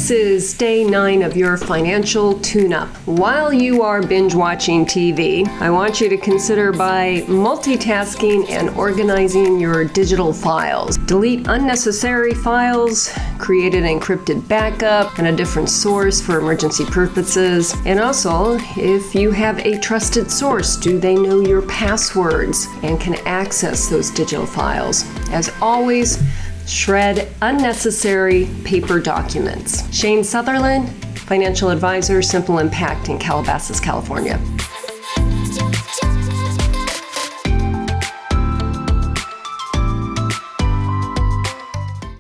This is day 9 of your financial tune-up. While you are binge watching TV, I want you to consider by multitasking and organizing your digital files. Delete unnecessary files, create an encrypted backup and a different source for emergency purposes. And also, if you have a trusted source, do they know your passwords and can access those digital files? As always, shred unnecessary paper documents. Sutherland, financial advisor, Simple Impact in Calabasas, California.